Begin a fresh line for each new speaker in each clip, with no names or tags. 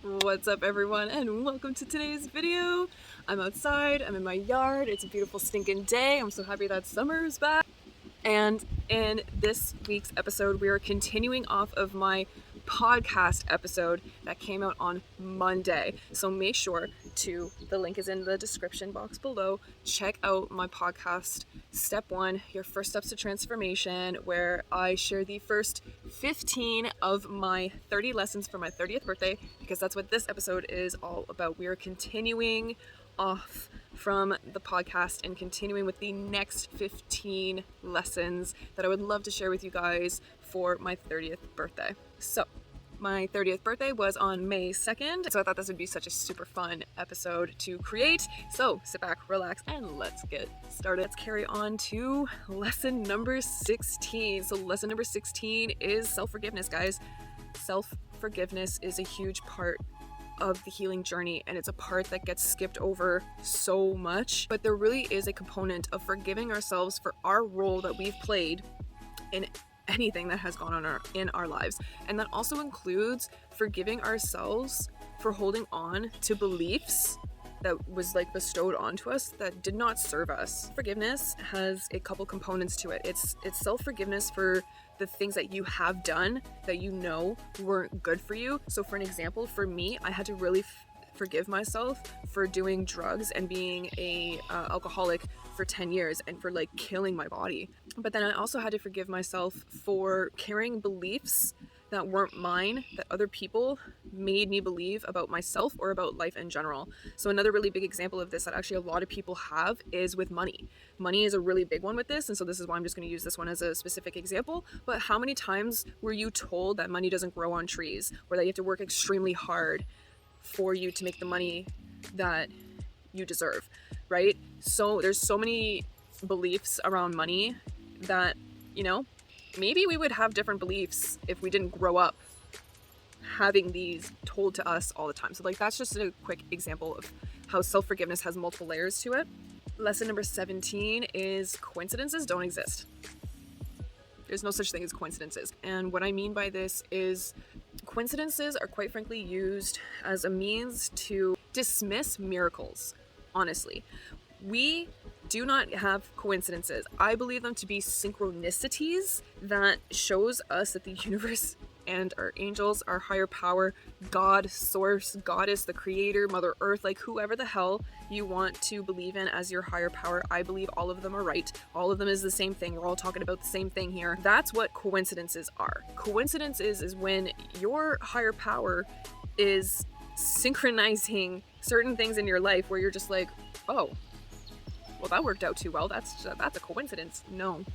What's up everyone, and welcome to today's video. I'm outside, I'm in my yard, it's a beautiful stinking day. I'm so happy that summer is back. And in this week's episode, we are continuing off of my podcast episode that came out on Monday. So make sure to, the link is in the description box below, check out my podcast, Step 1, Your First Steps to Transformation, where I share the first 15 of my 30 lessons for my 30th birthday, because that's what this episode is all about. We are continuing off from the podcast and continuing with the next 15 lessons that I would love to share with you guys for my 30th birthday. So my 30th birthday was on May 2nd, so I thought this would be such a super fun episode to create. So sit back, relax, and let's get started. Let's carry on to lesson number 16. So lesson number 16 is self-forgiveness, guys. Self-forgiveness is a huge part of the healing journey, and it's a part that gets skipped over so much, but there really is a component of forgiving ourselves for our role that we've played in anything that has gone on in our lives. And that also includes forgiving ourselves for holding on to beliefs that was bestowed onto us that did not serve us. Forgiveness has a couple components to it. It's self-forgiveness for the things that you have done that you know weren't good for you. So for an example, for me, I had to really forgive myself for doing drugs and being a alcoholic for 10 years and for killing my body. But then I also had to forgive myself for carrying beliefs that weren't mine, that other people made me believe about myself or about life in general. So another really big example of this that actually a lot of people have is with money. Money is a really big one with this, and so this is why I'm just going to use this one as a specific example. But how many times were you told that money doesn't grow on trees, or that you have to work extremely hard for you to make the money that you deserve, right? So there's so many beliefs around money that, maybe we would have different beliefs if we didn't grow up having these told to us all the time. So that's just a quick example of how self-forgiveness has multiple layers to it. Lesson number 17 is coincidences don't exist. There's no such thing as coincidences. And what I mean by this is coincidences are quite frankly used as a means to dismiss miracles, honestly. We do not have coincidences. I believe them to be synchronicities that shows us that the universe and our angels, our higher power, God, source, goddess, the creator, Mother Earth, whoever the hell you want to believe in as your higher power, I believe all of them are right. All of them is the same thing. We're all talking about the same thing here. That's what coincidences are. Coincidences is when your higher power is synchronizing certain things in your life where you're just like, oh, well, that worked out too well. That's a coincidence. No,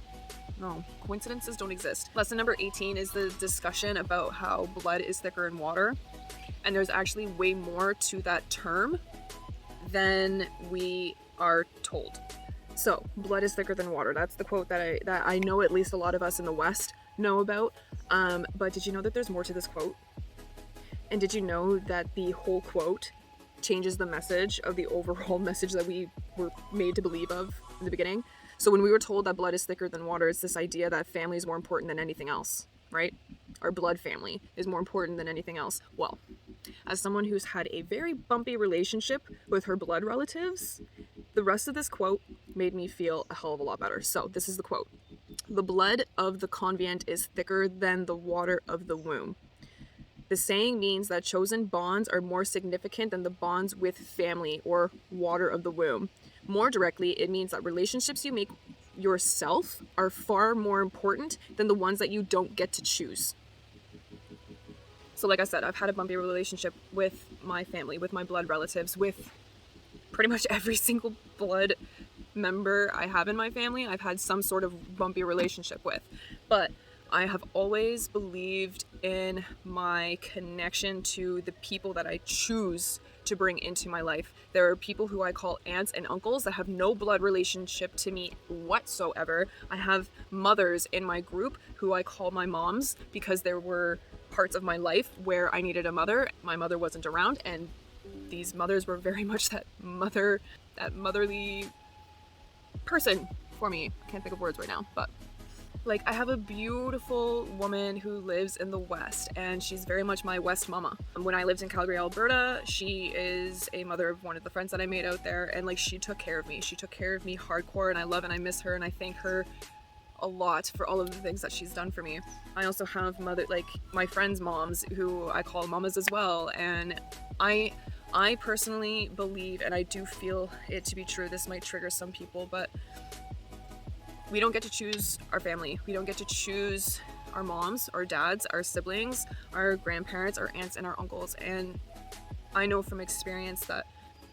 coincidences don't exist. Lesson number 18 is the discussion about how blood is thicker than water. And there's actually way more to that term than we are told. So, blood is thicker than water. That's the quote that I know at least a lot of us in the West know about. But did you know that there's more to this quote? And did you know that the whole quote changes the message of the overall message that we were made to believe of in the beginning? So when we were told that blood is thicker than water, it's this idea that family is more important than anything else, right? Our blood family is more important than anything else. Well, as someone who's had a very bumpy relationship with her blood relatives, the rest of this quote made me feel a hell of a lot better. So this is the quote. The blood of the convent is thicker than the water of the womb. The saying means that chosen bonds are more significant than the bonds with family or water of the womb. More directly, it means that relationships you make yourself are far more important than the ones that you don't get to choose. So like I said, I've had a bumpy relationship with my family, with my blood relatives, with pretty much every single blood member I have in my family. I've had some sort of bumpy relationship with. But I have always believed in my connection to the people that I choose to bring into my life. There are people who I call aunts and uncles that have no blood relationship to me whatsoever. I have mothers in my group who I call my moms because there were parts of my life where I needed a mother. My mother wasn't around, and these mothers were very much that motherly person for me. I can't think of words right now, but Like, I have a beautiful woman who lives in the West, and she's very much my West mama. When I lived in Calgary, Alberta, she is a mother of one of the friends that I made out there, and like, she took care of me. She took care of me hardcore, and I love and I miss her, and I thank her a lot for all of the things that she's done for me. I also have my friends' moms who I call mamas as well, and I personally believe, and I do feel it to be true, this might trigger some people, but we don't get to choose our family. We don't get to choose our moms, our dads, our siblings, our grandparents, our aunts, and our uncles. And I know from experience that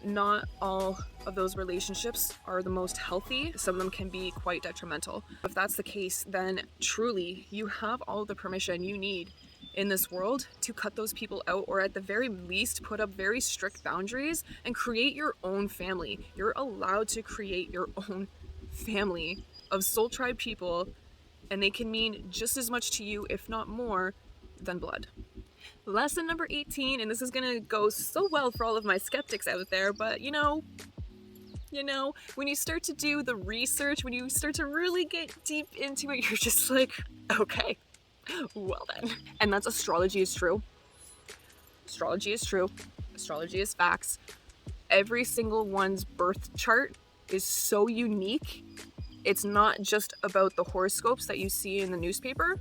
not all of those relationships are the most healthy. Some of them can be quite detrimental. If that's the case, then truly you have all the permission you need in this world to cut those people out, or at the very least put up very strict boundaries and create your own family. You're allowed to create your own family of soul tribe people, and they can mean just as much to you, if not more, than blood. Lesson number 18, and this is gonna go so well for all of my skeptics out there, but you know, when you start to do the research, when you start to really get deep into it, you're just like, okay, well then. And that's astrology is true. Astrology is true. Astrology is facts. Every single one's birth chart is so unique. It's not just about the horoscopes that you see in the newspaper.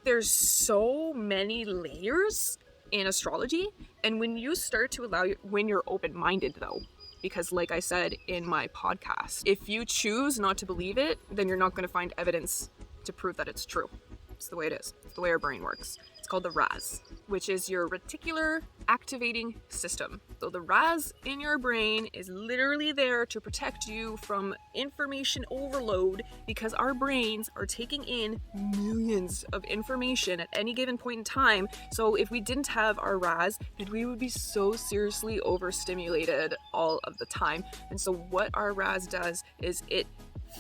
There's so many layers in astrology. And when you start to when you're open-minded though, because like I said in my podcast, if you choose not to believe it, then you're not going to find evidence to prove that it's true. It's the way it is. It's the way our brain works. It's called the RAS, which is your reticular activating system. So the RAS in your brain is literally there to protect you from information overload, because our brains are taking in millions of information at any given point in time. So if we didn't have our RAS, then we would be so seriously overstimulated all of the time. And so what our RAS does is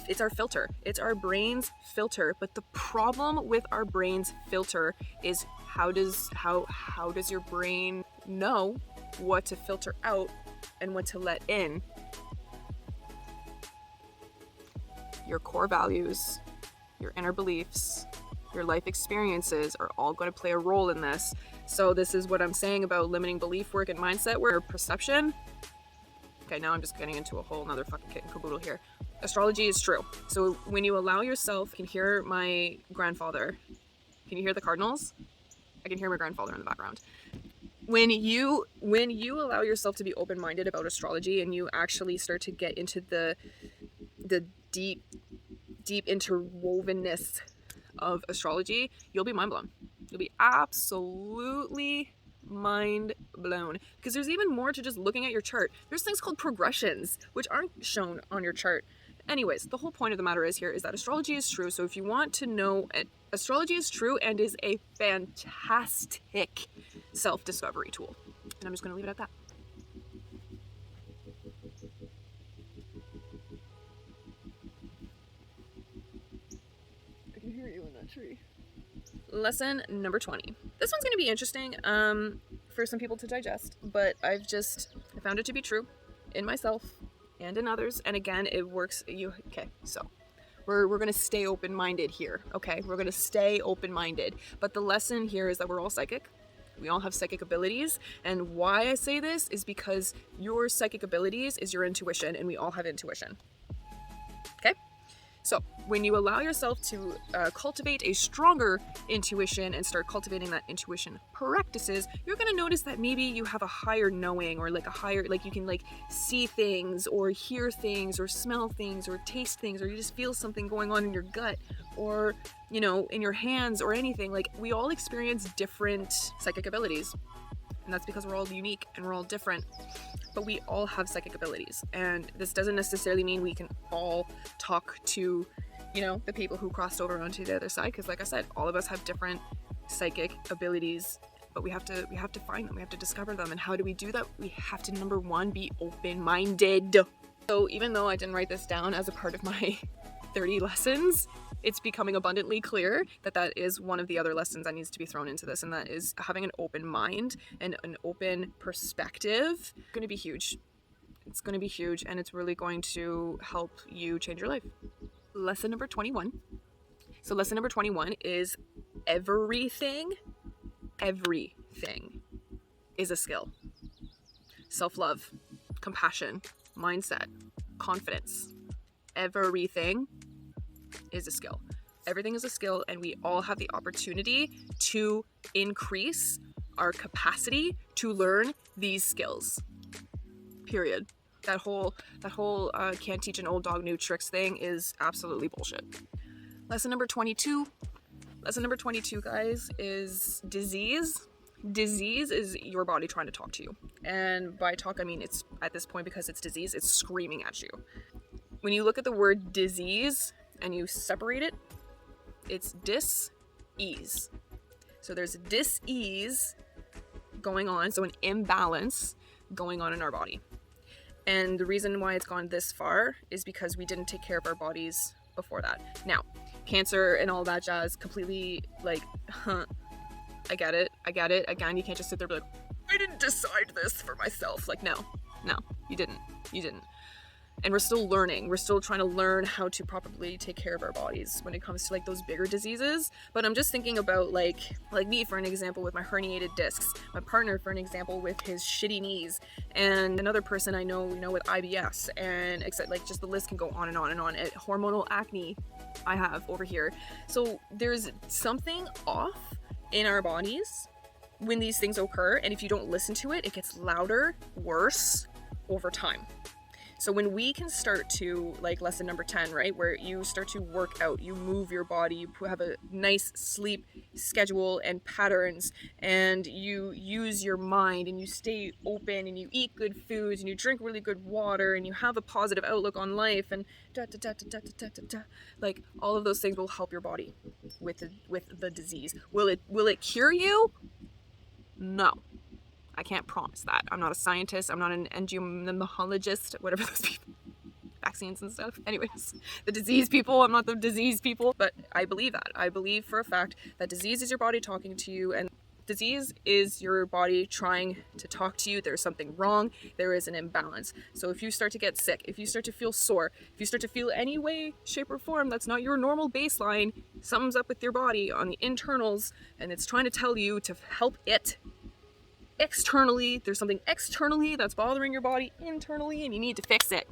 it's our filter. It's our brain's filter. But the problem with our brain's filter is how does your brain know what to filter out and what to let in? Your core values, your inner beliefs, your life experiences are all going to play a role in this. So this is what I'm saying about limiting belief work and mindset, where perception. Okay, now I'm just getting into a whole nother fucking kit and caboodle here. Astrology is true. So when you allow yourself, you can hear my grandfather. Can you hear the cardinals? I can hear my grandfather in the background. When you allow yourself to be open-minded about astrology, and you actually start to get into the deep interwovenness of astrology, you'll be mind blown. You'll be absolutely mind blown, because there's even more to just looking at your chart. There's things called progressions which aren't shown on your chart. Anyways, the whole point of the matter is that astrology is true. So if you want to know it, astrology is true and is a fantastic self-discovery tool. And I'm just going to leave it at that. I can hear you in that tree. Lesson number 20. This one's going to be interesting for some people to digest, but I found it to be true in myself and in others. And again, it works. So we're going to stay open-minded here. Okay, we're going to stay open-minded. But the lesson here is that we're all psychic. We all have psychic abilities. And why I say this is because your psychic abilities is your intuition, and we all have intuition. Okay? So when you allow yourself to cultivate a stronger intuition and start cultivating that intuition practices, you're going to notice that maybe you have a higher knowing, or like a higher, like you can like see things or hear things or smell things or taste things, or you just feel something going on in your gut, or, you know, in your hands or anything. Like, we all experience different psychic abilities. And that's because we're all unique and we're all different, but we all have psychic abilities. And this doesn't necessarily mean we can all talk to, you know, the people who crossed over onto the other side, because like I said, all of us have different psychic abilities, but we have to find them. We have to discover them. And how do we do that? We have to, number one, be open-minded. So even though I didn't write this down as a part of my 30 lessons, it's becoming abundantly clear that that is one of the other lessons that needs to be thrown into this, and that is having an open mind and an open perspective. It's going to be huge. It's going to be huge, and it's really going to help you change your life. Lesson number 21 So lesson number 21 is everything is a skill. Self-love, compassion, mindset, confidence. Everything is a skill. Everything is a skill, and we all have the opportunity to increase our capacity to learn these skills. Period. That whole can't teach an old dog new tricks thing is absolutely bullshit. Lesson number 22. Lesson number 22, guys, is disease. Disease is your body trying to talk to you. And by talk, I mean it's at this point, because it's disease, it's screaming at you. When you look at the word disease and you separate it, it's dis-ease. So there's dis-ease going on, so an imbalance going on in our body. And the reason why it's gone this far is because we didn't take care of our bodies before that. Now, cancer and all that jazz, completely like, I get it. Again, you can't just sit there and be like, I didn't decide this for myself. Like, no, you didn't. And we're still learning. We're still trying to learn how to properly take care of our bodies when it comes to like those bigger diseases. But I'm just thinking about like me, for an example, with my herniated discs, my partner, for an example, with his shitty knees, and another person I know, with IBS, and except like just the list can go on and on and on. Hormonal acne I have over here. So there's something off in our bodies when these things occur, and if you don't listen to it, it gets louder, worse over time. So when we can start to, like lesson number 10, right, where you start to work out, you move your body, you have a nice sleep schedule and patterns, and you use your mind, and you stay open, and you eat good foods, and you drink really good water, and you have a positive outlook on life, and like all of those things will help your body with the disease. Will it cure you? No. I can't promise that. I'm not a scientist. I'm not an entomologist, whatever those people, vaccines and stuff. Anyways, the disease people, I'm not the disease people, but I believe that. I believe for a fact that disease is your body talking to you, and disease is your body trying to talk to you. There's something wrong. There is an imbalance. So if you start to get sick, if you start to feel sore, if you start to feel any way, shape, or form that's not your normal baseline, something's up with your body on the internals, and it's trying to tell you to help it. Externally, there's something externally that's bothering your body internally, and you need to fix it.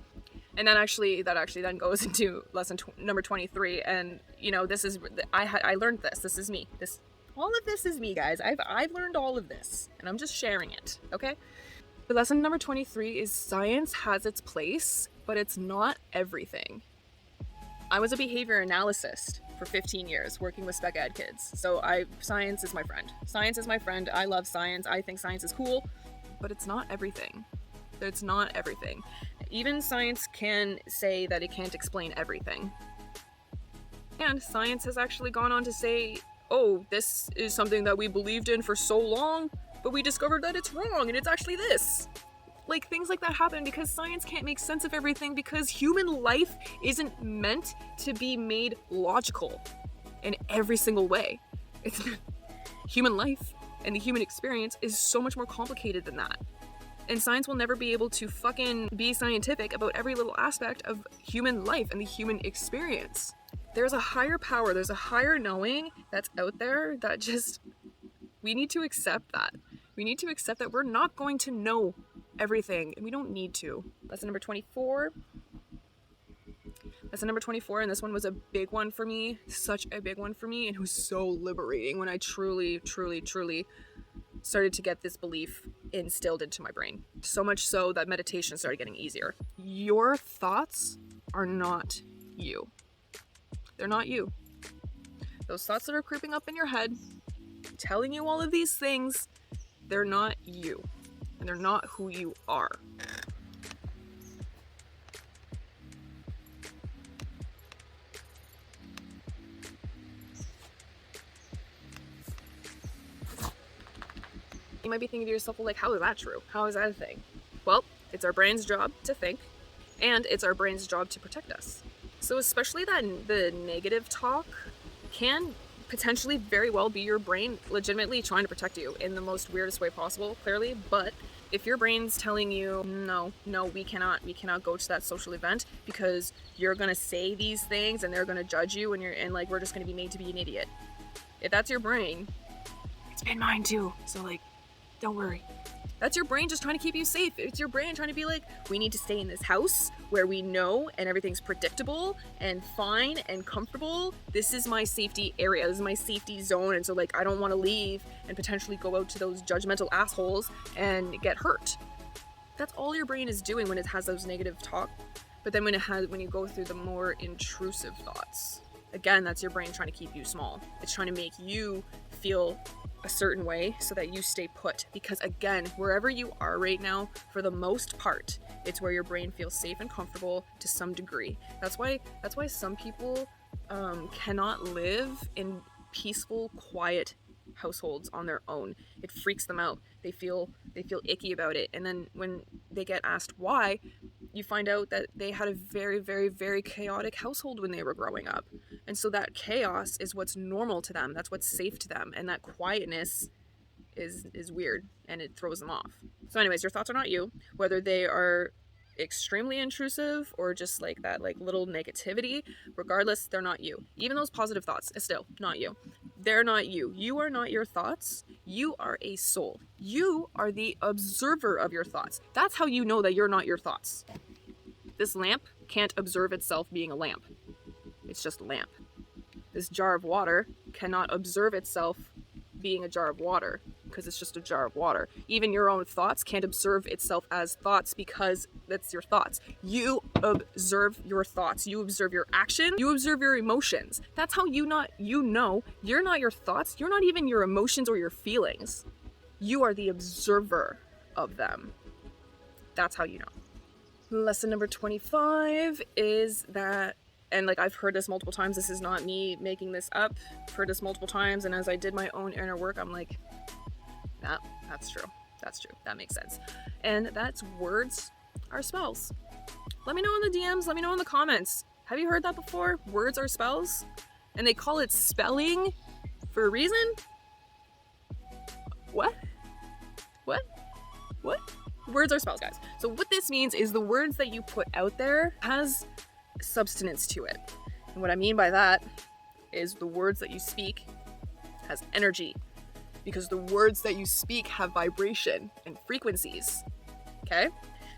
And then that actually then goes into lesson number 23. And this is I learned this. This is me. All of this is me, guys. I've learned all of this, and I'm just sharing it. Okay. But lesson number 23 is science has its place, but it's not everything. I was a behavior analyst for 15 years working with spec ed kids. So science is my friend. Science is my friend. I love science. I think science is cool, but it's not everything. It's not everything. Even science can say that it can't explain everything. And science has actually gone on to say, oh, this is something that we believed in for so long, but we discovered that it's wrong and it's actually this. Like, things like that happen because science can't make sense of everything, because human life isn't meant to be made logical in every single way. Human life and the human experience is so much more complicated than that. And science will never be able to fucking be scientific about every little aspect of human life and the human experience. There's a higher power, there's a higher knowing that's out there that just, we need to accept that. We need to accept that we're not going to know everything, and we don't need to. Lesson number 24. Lesson number 24, and this one was a big one for me, such a big one for me, and it was so liberating when I truly started to get this belief instilled into my brain. So much so that meditation started getting easier. Your thoughts are not you. They're not you. Those thoughts that are creeping up in your head, telling you all of these things, they're not you. And they're not who you are. You might be thinking to yourself, well, like, how is that true? How is that a thing? Well, it's our brain's job to think, and it's our brain's job to protect us. So especially the negative talk can potentially very well be your brain legitimately trying to protect you in the most weirdest way possible, clearly, but If your brain's telling you, no, we cannot go to that social event because you're gonna say these things and they're gonna judge you and like we're just gonna be made to be an idiot. If that's your brain, it's been mine too. So like, don't worry. That's your brain just trying to keep you safe. It's your brain trying to be like, we need to stay in this house where we know and everything's predictable and fine and comfortable. This is my safety area. This is my safety zone. And so like, I don't want to leave and potentially go out to those judgmental assholes and get hurt. That's all your brain is doing when it has those negative talk. But then when you go through the more intrusive thoughts, again, that's your brain trying to keep you small. It's trying to make you feel a certain way so that you stay put, because again, wherever you are right now, for the most part, it's where your brain feels safe and comfortable to some degree. That's why some people cannot live in peaceful, quiet households on their own. It freaks them out. They feel icky about it. And then when they get asked why, you find out that they had a very, very, very chaotic household when they were growing up. And so that chaos is what's normal to them. That's what's safe to them. And that quietness is weird and it throws them off. So anyways, your thoughts are not you. Whether they are extremely intrusive or just like that like little negativity, regardless, they're not you. Even those positive thoughts is still not you. They're not you. You are not your thoughts. You are a soul. You are the observer of your thoughts. That's how you know that you're not your thoughts. This lamp can't observe itself being a lamp. It's just a lamp. This jar of water cannot observe itself being a jar of water because it's just a jar of water. Even your own thoughts can't observe itself as thoughts because that's your thoughts. You observe your thoughts. You observe your action. You observe your emotions. That's how you know you're not your thoughts. You're not even your emotions or your feelings. You are the observer of them. That's how you know. Lesson number 25 is that, and like I've heard this multiple times, this is not me making this up, I've heard this multiple times, and as I did my own inner work, I'm like, that's true, that makes sense. And that's words are spells. Let me know in the DMs, let me know in the comments. Have you heard that before? Words are spells? And they call it spelling for a reason? What? Words are spells, guys. So what this means is the words that you put out there has substance to it. And what I mean by that is the words that you speak has energy, because the words that you speak have vibration and frequencies. Okay?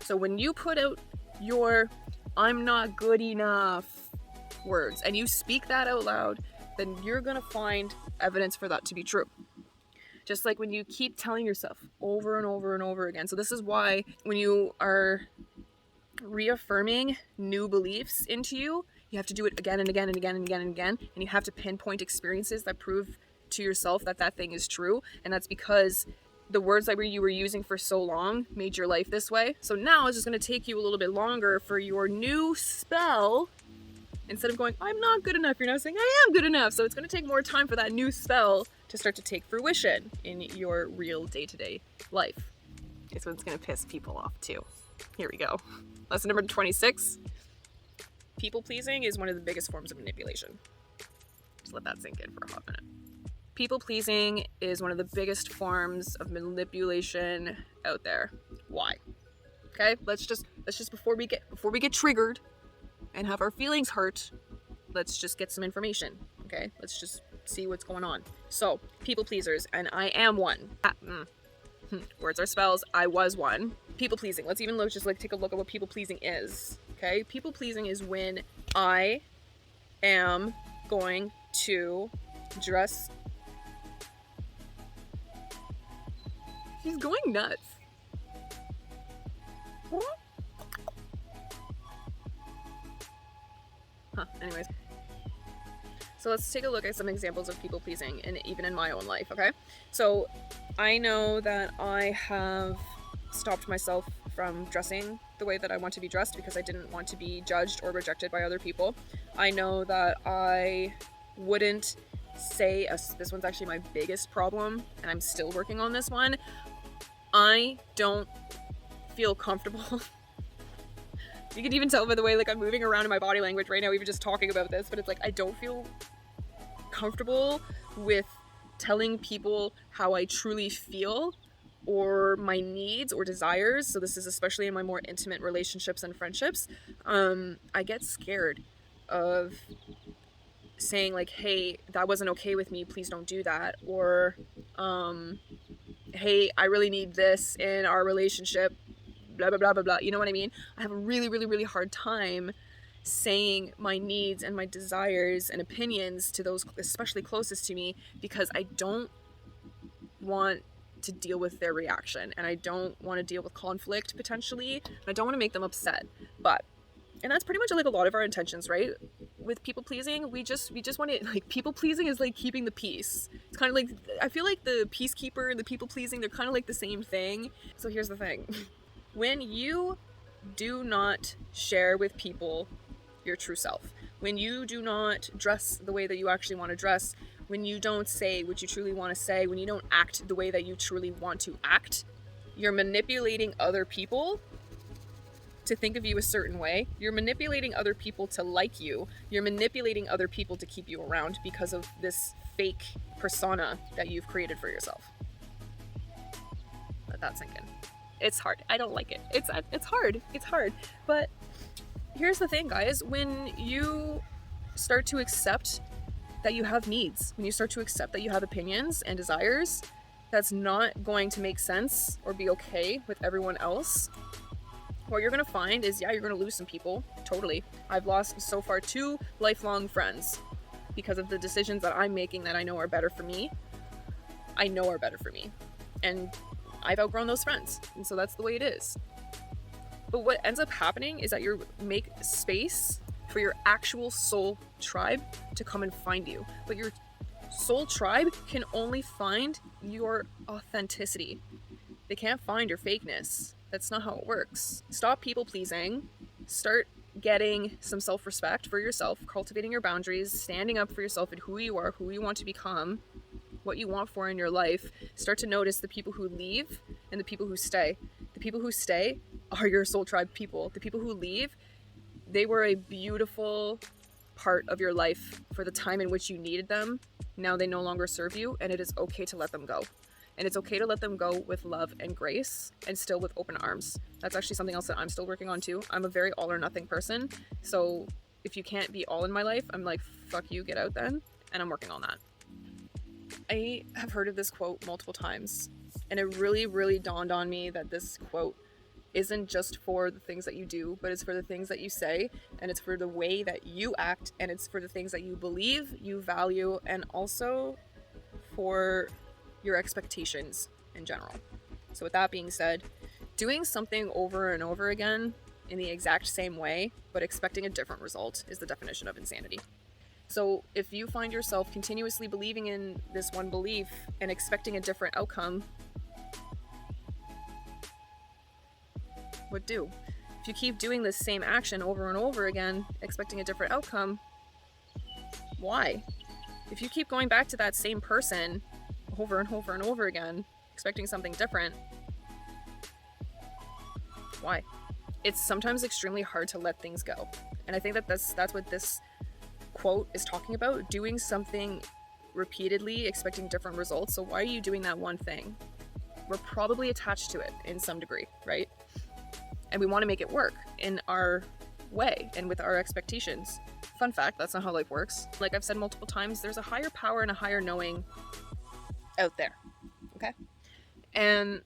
So when you put out your I'm not good enough words and you speak that out loud, then you're gonna find evidence for that to be true. Just like when you keep telling yourself over and over and over again. So this is why when you are reaffirming new beliefs into you, you have to do it again and again and again and again and again. And you have to pinpoint experiences that prove to yourself that that thing is true. And that's because the words that you were using for so long made your life this way. So now it's just going to take you a little bit longer for your new spell. Instead of going, I'm not good enough, you're now saying, I am good enough. So it's going to take more time for that new spell to start to take fruition in your real day-to-day life. It's what's going to piss people off too. Here we go. Lesson number 26. People-pleasing is one of the biggest forms of manipulation. Just let that sink in for a hot minute. People-pleasing is one of the biggest forms of manipulation out there. Why? Okay, let's just before we get triggered and have our feelings hurt, let's just get some information. Okay, let's just see what's going on. So, people pleasers, and I am one. Words are spells. I was one. People pleasing. Let's even take a look at what people pleasing is. Okay, people pleasing is when I am going to dress. She's going nuts. Anyways. So let's take a look at some examples of people pleasing, and even in my own life, okay? So I know that I have stopped myself from dressing the way that I want to be dressed because I didn't want to be judged or rejected by other people. I know that I wouldn't say, this one's actually my biggest problem, and I'm still working on this one. I don't feel comfortable. You can even tell by the way I'm moving around in my body language right now, even just talking about this, but it's I don't feel comfortable with telling people how I truly feel or my needs or desires, so this is especially in my more intimate relationships and friendships, I get scared of saying like, hey, that wasn't okay with me, please don't do that, or hey, I really need this in our relationship, blah blah blah blah blah, you know what I mean? I have a really really really hard time saying my needs and my desires and opinions to those especially closest to me, because I don't want to deal with their reaction, and I don't want to deal with conflict potentially, and I don't want to make them upset. But and that's pretty much like a lot of our intentions, right? With people pleasing, we just want to, like, people pleasing is like keeping the peace. It's kind of like, I feel like the peacekeeper and the people pleasing, they're kind of like the same thing. So here's the thing. When you do not share with people your true self, when you do not dress the way that you actually want to dress, when you don't say what you truly want to say, when you don't act the way that you truly want to act, you're manipulating other people to think of you a certain way. You're manipulating other people to like you. You're manipulating other people to keep you around because of this fake persona that you've created for yourself. Let that sink in. It's hard. I don't like it. It's hard. It's hard. But here's the thing, guys. When you start to accept that you have needs, when you start to accept that you have opinions and desires, that's not going to make sense or be okay with everyone else, what you're going to find is, yeah, you're going to lose some people. Totally. I've lost so far 2 lifelong friends because of the decisions that I'm making that I know are better for me. And I've outgrown those friends. And so that's the way it is. But what ends up happening is that you make space for your actual soul tribe to come and find you. But your soul tribe can only find your authenticity. They can't find your fakeness. That's not how it works. Stop people pleasing. Start getting some self-respect for yourself, cultivating your boundaries, standing up for yourself and who you are, who you want to become, what you want for in your life. Start to notice the people who leave and the people who stay. The people who stay are your soul tribe people. The people who leave, they were a beautiful part of your life for the time in which you needed them. Now they no longer serve you, and it is okay to let them go. And it's okay to let them go with love and grace and still with open arms. That's actually something else that I'm still working on too. I'm a very all or nothing person. So if you can't be all in my life, I'm like, fuck you, get out then. And I'm working on that. I have heard of this quote multiple times, and it really, really dawned on me that this quote isn't just for the things that you do, but it's for the things that you say, and it's for the way that you act, and it's for the things that you believe, you value, and also for your expectations in general. So with that being said, doing something over and over again in the exact same way, but expecting a different result, is the definition of insanity. So if you find yourself continuously believing in this one belief and expecting a different outcome, what do? If you keep doing this same action over and over again, expecting a different outcome, why? If you keep going back to that same person over and over and over again, expecting something different, why? It's sometimes extremely hard to let things go. And I think that that's what this quote is talking about, doing something repeatedly, expecting different results. So why are you doing that one thing? We're probably attached to it in some degree, right? And we want to make it work in our way and with our expectations. Fun fact, that's not how life works. Like I've said multiple times, there's a higher power and a higher knowing out there, okay? And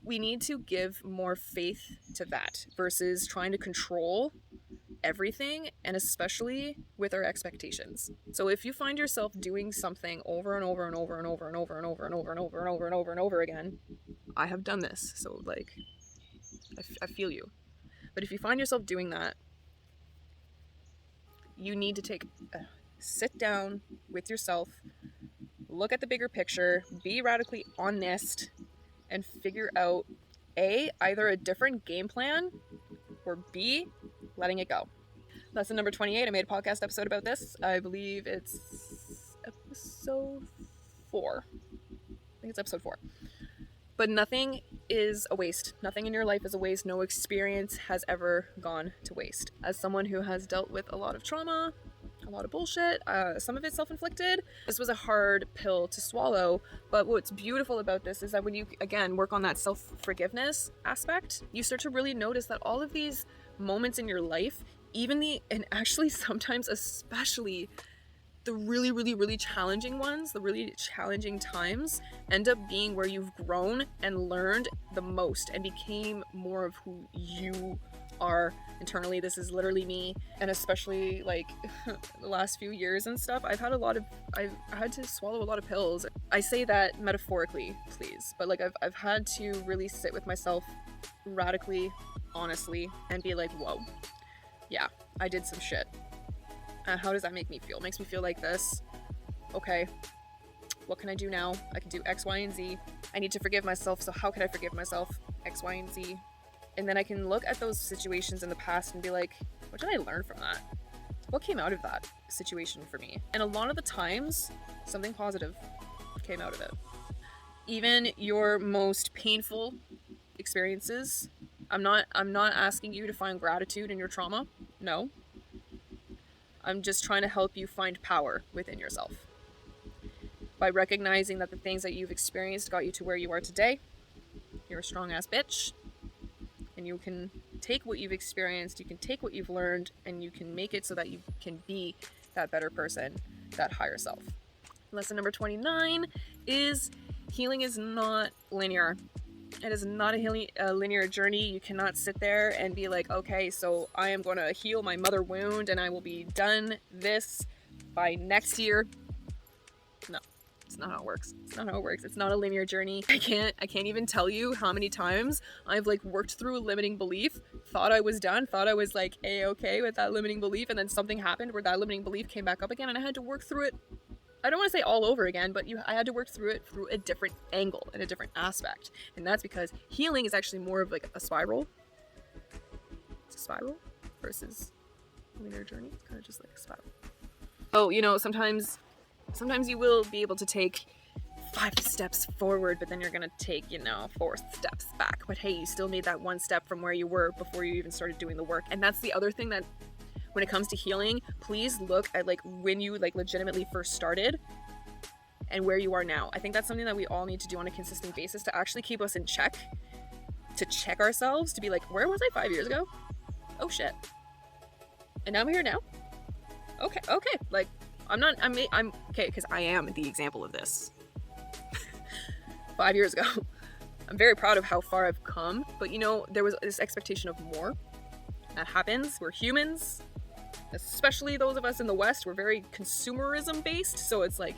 we need to give more faith to that versus trying to control everything, and especially with our expectations. So if you find yourself doing something over and over and over and over and over and over and over and over and over and over and over again, I have done this, so like I feel you. But if you find yourself doing that, you need to sit down with yourself, look at the bigger picture, be radically honest, and figure out A, either a different game plan, or B, letting it go. Lesson number 28, I made a podcast episode about this. I believe it's episode 4. I think it's episode 4. But nothing is a waste. Nothing in your life is a waste. No experience has ever gone to waste. As someone who has dealt with a lot of trauma, a lot of bullshit. Some of it self-inflicted. This was a hard pill to swallow, but what's beautiful about this is that when you, again, work on that self-forgiveness aspect, you start to really notice that all of these moments in your life, and actually sometimes especially the really, really, really challenging ones, the really challenging times, end up being where you've grown and learned the most and became more of who you are internally. This is literally me, and especially like the last few years and stuff, I've had to swallow a lot of pills. I say that metaphorically, please, but like I've had to really sit with myself radically, honestly, and be like, whoa, yeah, I did some shit. And how does that make me feel? It makes me feel like this. Okay, what can I do now? I can do X, Y, and Z. I need to forgive myself, so how can I forgive myself? X, Y, and Z. And then I can look at those situations in the past and be like, what did I learn from that? What came out of that situation for me? And a lot of the times, something positive came out of it. Even your most painful experiences, I'm not asking you to find gratitude in your trauma. No. I'm just trying to help you find power within yourself. By recognizing that the things that you've experienced got you to where you are today. You're a strong ass bitch. And you can take what you've experienced, you can take what you've learned, and you can make it so that you can be that better person, that higher self. Lesson number 29 is healing is not linear. It is not a linear journey. You cannot sit there and be like, okay, so I am going to heal my mother wound and I will be done this by next year. No, it's not how it works. It's not how it works. It's not a linear journey. I can't even tell you how many times I've like worked through a limiting belief, thought I was done, thought I was like A-okay with that limiting belief, and then something happened where that limiting belief came back up again and I had to work through it. I don't want to say all over again, but I had to work through it through a different angle and a different aspect. And that's because healing is actually more of like a spiral. It's a spiral versus a linear journey. It's kind of just like a spiral. Oh, you know, sometimes you will be able to take 5 steps forward, but then you're going to take, 4 steps back. But hey, you still made that 1 step from where you were before you even started doing the work. And that's the other thing that when it comes to healing, please look at like when you like legitimately first started and where you are now. I think that's something that we all need to do on a consistent basis to actually keep us in check, to check ourselves, to be like, where was I 5 years ago? Oh shit. And now I'm here now? Okay. Like, I'm okay, because I am the example of this. 5 years ago. I'm very proud of how far I've come, but there was this expectation of more. That happens. We're humans. Especially those of us in the West, we're very consumerism based, so it's like,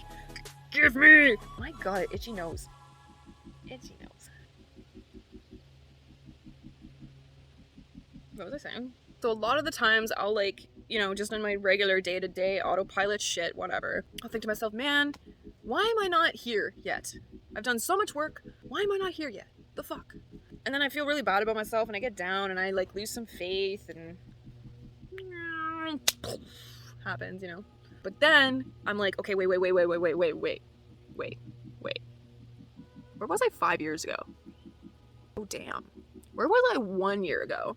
give me! My god, itchy nose. Itchy nose. What was I saying? So a lot of the times I'll like, just on my regular day-to-day autopilot shit, whatever, I'll think to myself, man, why am I not here yet? I've done so much work, why am I not here yet? The fuck? And then I feel really bad about myself and I get down and I like lose some faith and happens, But then I'm like, okay, wait. Where was I 5 years ago? Oh, damn. Where was I 1 year ago?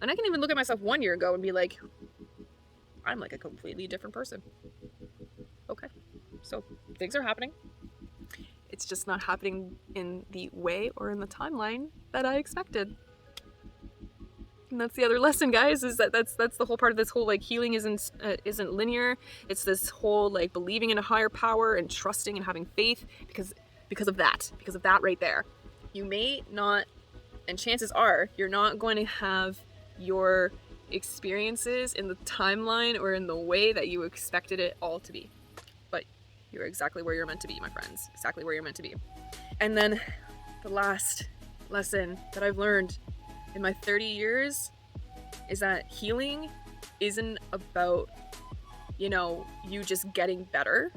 And I can even look at myself 1 year ago and be like, I'm like a completely different person. Okay. So things are happening. It's just not happening in the way or in the timeline that I expected. And that's the other lesson, guys, is that's the whole part of this whole like healing isn't linear. It's this whole like believing in a higher power and trusting and having faith because of that right there. You may not, and chances are you're not going to have your experiences in the timeline or in the way that you expected it all to be. But you're exactly where you're meant to be, my friends. Exactly where you're meant to be. And then the last lesson that I've learned in my 30 years is that healing isn't about, you just getting better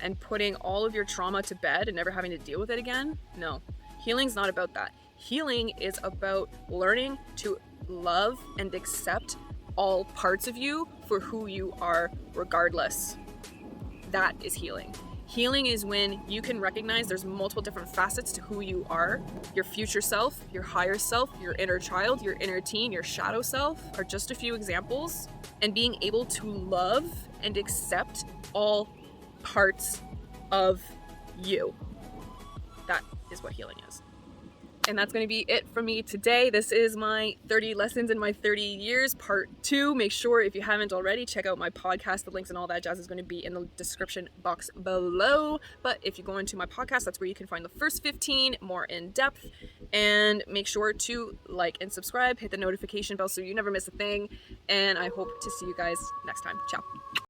and putting all of your trauma to bed and never having to deal with it again. No, healing's not about that. Healing is about learning to love and accept all parts of you for who you are regardless. That is healing. Healing is when you can recognize there's multiple different facets to who you are. Your future self, your higher self, your inner child, your inner teen, your shadow self are just a few examples. And being able to love and accept all parts of you. That is what healing is. And that's going to be it for me today. This is my 30 lessons in my 30 years, part 2. Make sure, if you haven't already, check out my podcast. The links and all that jazz is going to be in the description box below. But if you go into my podcast, that's where you can find the first 15 more in depth. And make sure to like and subscribe, hit the notification bell so you never miss a thing. And I hope to see you guys next time. Ciao.